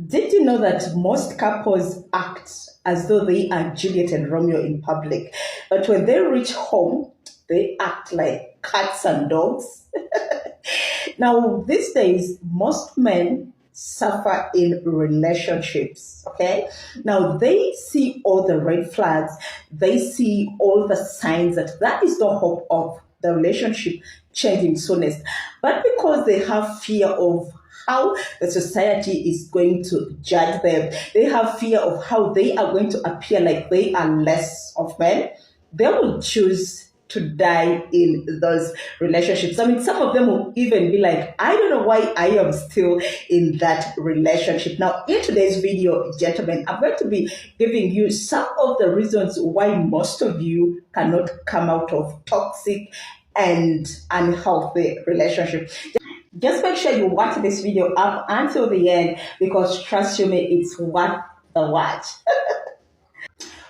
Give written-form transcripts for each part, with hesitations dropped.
Did you know that most couples act as though they are Juliet and Romeo in public, but when they reach home, they act like cats and dogs? Now, these days, most men suffer in relationships, okay? Now, they see all the red flags, they see all the signs that that is the hope of the relationship changing soonest. But because they have fear of how the society is going to judge them, they have fear of how they are going to appear like they are less of men, they will choose to die in those relationships. I mean, some of them will even be like, I don't know why I am still in that relationship. Now, in today's video, gentlemen, I'm going to be giving you some of the reasons why most of you cannot come out of toxic and unhealthy relationship. Just make sure you watch this video up until the end, because trust you me, it's worth the watch.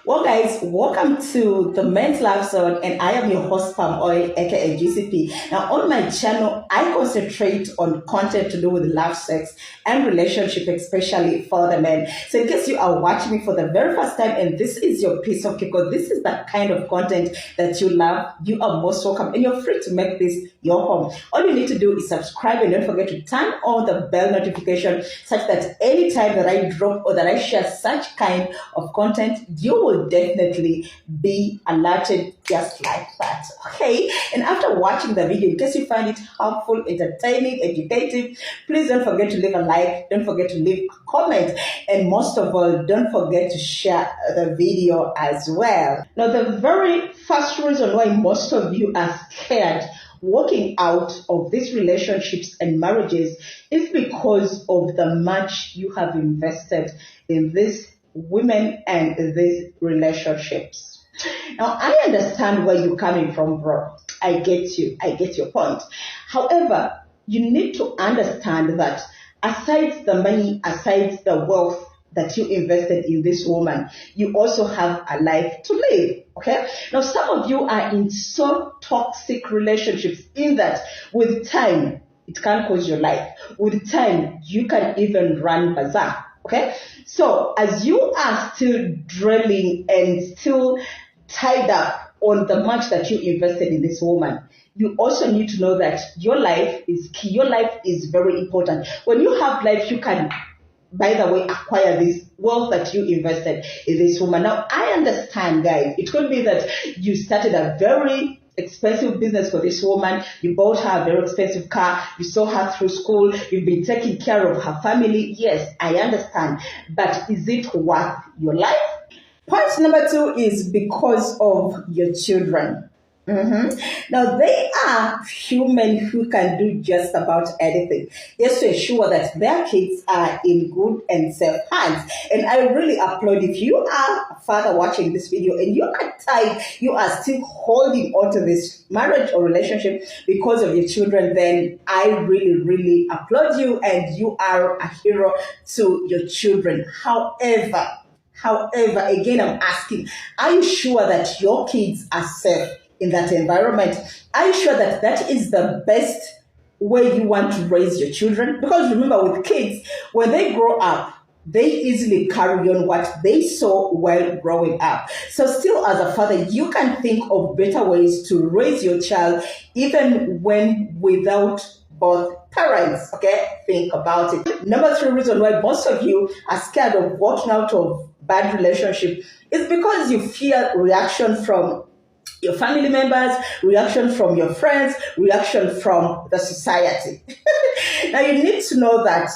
Well, guys, welcome to the Men's Love Zone, and I am your host, Palm Oil, aka GCP. Now, on my channel, I concentrate on content to do with love, sex, and relationship, especially for the men. So, in case you are watching me for the very first time and this is your piece of cake, or this is the kind of content that you love, you are most welcome, and you're free to make this your home. All you need to do is subscribe, and don't forget to turn on the bell notification such that anytime that I drop or that I share such kind of content, you will definitely be alerted just like that. Okay, and after watching the video, in case you find it helpful, entertaining, educative, please don't forget to leave a like, don't forget to leave a comment, and most of all, don't forget to share the video as well. Now, the very first reason why most of you are scared walking out of these relationships and marriages is because of the much you have invested in this women and these relationships. Now, I understand where you're coming from, bro. I get you. I get your point. However, you need to understand that aside the money, aside the wealth that you invested in this woman, you also have a life to live. Okay? Now, some of you are in so toxic relationships in that with time, it can cause your life. With time, you can even run berserk. Okay, so as you are still drilling and still tied up on the much that you invested in this woman, you also need to know that your life is key. Your life is very important. When you have life, you can, by the way, acquire this wealth that you invested in this woman. Now, I understand, guys. It could be that you started a very expensive business for this woman, you bought her a very expensive car, you saw her through school, you've been taking care of her family. Yes, I understand, but is it worth your life? Point number 2 is because of your children. Now, they are human who can do just about anything just to ensure that their kids are in good and safe hands. And I really applaud if you are a father watching this video and you are tied, you are still holding on to this marriage or relationship because of your children, then I really, really applaud you, and you are a hero to your children. However, again, I'm asking, are you sure that your kids are safe in that environment? Are you sure that that is the best way you want to raise your children? Because remember, with kids, when they grow up, they easily carry on what they saw while growing up. So still, as a father, you can think of better ways to raise your child, even when without both parents. Okay, think about it. Number 3 reason why most of you are scared of walking out of bad relationship is because you fear reaction from your family members, reaction from your friends, reaction from the society. Now, you need to know that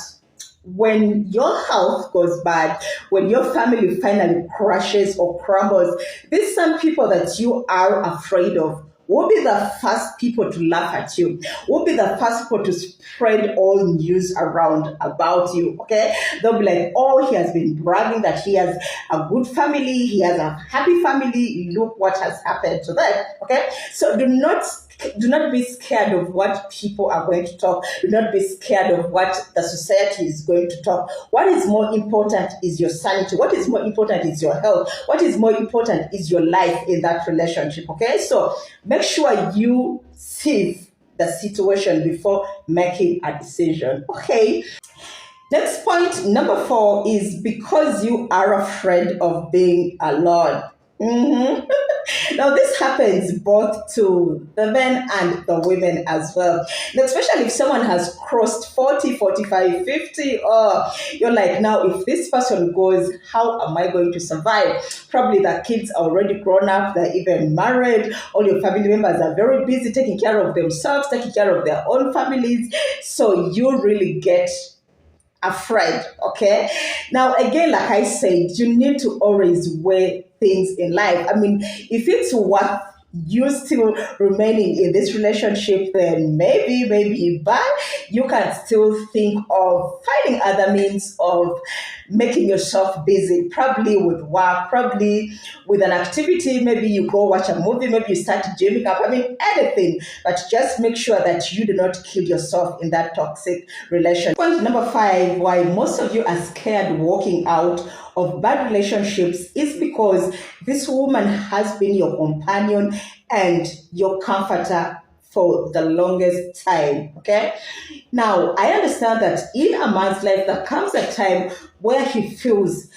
when your health goes bad, when your family finally crashes or crumbles, these some people that you are afraid of will be the first people to laugh at you, will be the first people to spread all news around about you, okay? They'll be like, oh, he has been bragging that he has a good family, he has a happy family, look what has happened to them, okay? So do not be scared of what people are going to talk. Do not be scared of what the society is going to talk. What is more important is your sanity. What is more important is your health. What is more important is your life in that relationship, okay? So make sure you sieve the situation before making a decision, okay? Next point, number 4, is because you are afraid of being alone. Mhm. Now, this happens both to the men and the women as well. And especially if someone has crossed 40, 45, 50, you're like, now, if this person goes, how am I going to survive? Probably the kids are already grown up, they're even married, all your family members are very busy taking care of themselves, taking care of their own families. So you really get afraid. Okay, now again, like I said, you need to always weigh things in life. I mean, if it's worth you still remaining in this relationship, then maybe, but you can still think of finding other means of making yourself busy, probably with work, probably with an activity. Maybe you go watch a movie, maybe you start gymming up. I mean, anything, but just make sure that you do not kill yourself in that toxic relationship. Point number 5, why most of you are scared walking out of bad relationships is because this woman has been your companion and your comforter for the longest time. Okay, now I understand that in a man's life there comes a time where he feels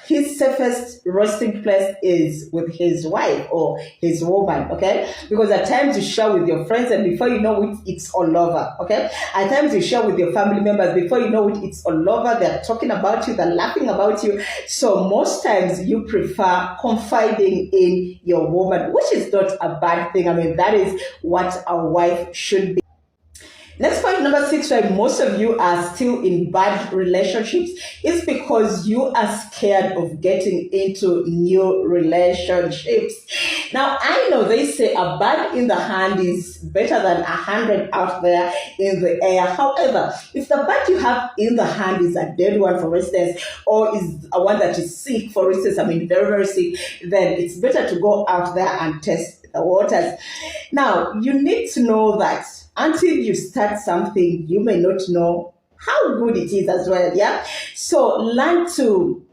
his safest resting place is with his wife or his woman. Okay, because at times you share with your friends and before you know it, it's all over. Okay, at times you share with your family members, before you know it, it's all over. They're talking about you, they're laughing about you. So most times you prefer confiding in your woman, which is not a bad thing. I mean, that is what a wife should be. Next point, number 6, why most of you are still in bad relationships is because you are scared of getting into new relationships. Now, I know they say a bird in the hand is better than 100 out there in the air. However, if the bird you have in the hand is a dead one, for instance, or is a one that is sick, for instance, I mean, very, very sick, then it's better to go out there and test the waters. Now, you need to know that until you start something, you may not know how good it is as well. Yeah. So learn to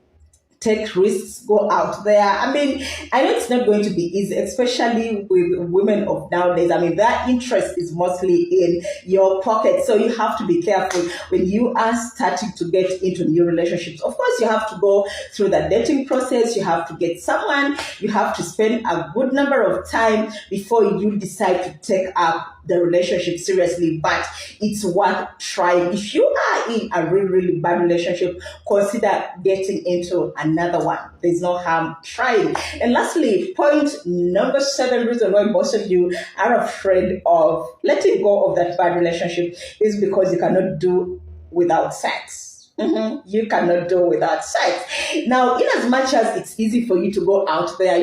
take risks, go out there. I mean, I know it's not going to be easy, especially with women of nowadays. I mean, their interest is mostly in your pocket. So you have to be careful when you are starting to get into new relationships. Of course, you have to go through the dating process. You have to get someone. You have to spend a good number of time before you decide to take up the relationship seriously, but it's worth trying. If you are in a really, really bad relationship, consider getting into another one. There's no harm trying. And lastly, point number 7, reason why most of you are afraid of letting go of that bad relationship is because you cannot do without sex. You cannot do without sex. Now, in as much as it's easy for you to go out there,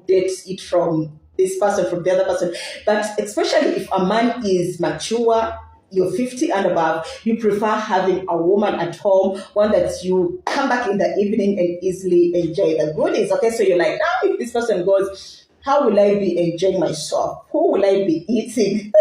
date it from this person, from the other person, but especially if a man is mature, you're 50 and above, you prefer having a woman at home, one that you come back in the evening and easily enjoy the goodies. Okay, so you're like, now if this person goes, how will I be enjoying myself? Who will I be eating?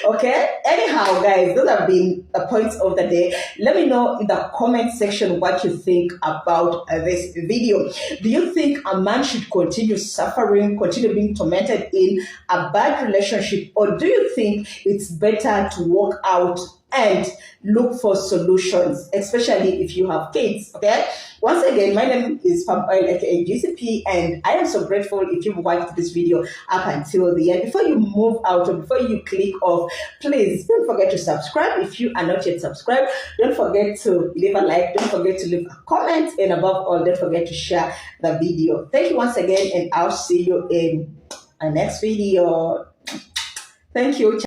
Okay, anyhow, guys, those have been the points of the day. Let me know in the comment section what you think about this video. Do you think a man should continue suffering, continue being tormented in a bad relationship, or do you think it's better to walk out and look for solutions, especially if you have kids? Okay, once again, my name is Palm Oil, aka GCP, and I am so grateful if you've watched this video up until the end. Before you move out or before you click off, please don't forget to subscribe. If you are not yet subscribed, don't forget to leave a like, don't forget to leave a comment, and above all, don't forget to share the video. Thank you once again, and I'll see you in our next video. Thank you.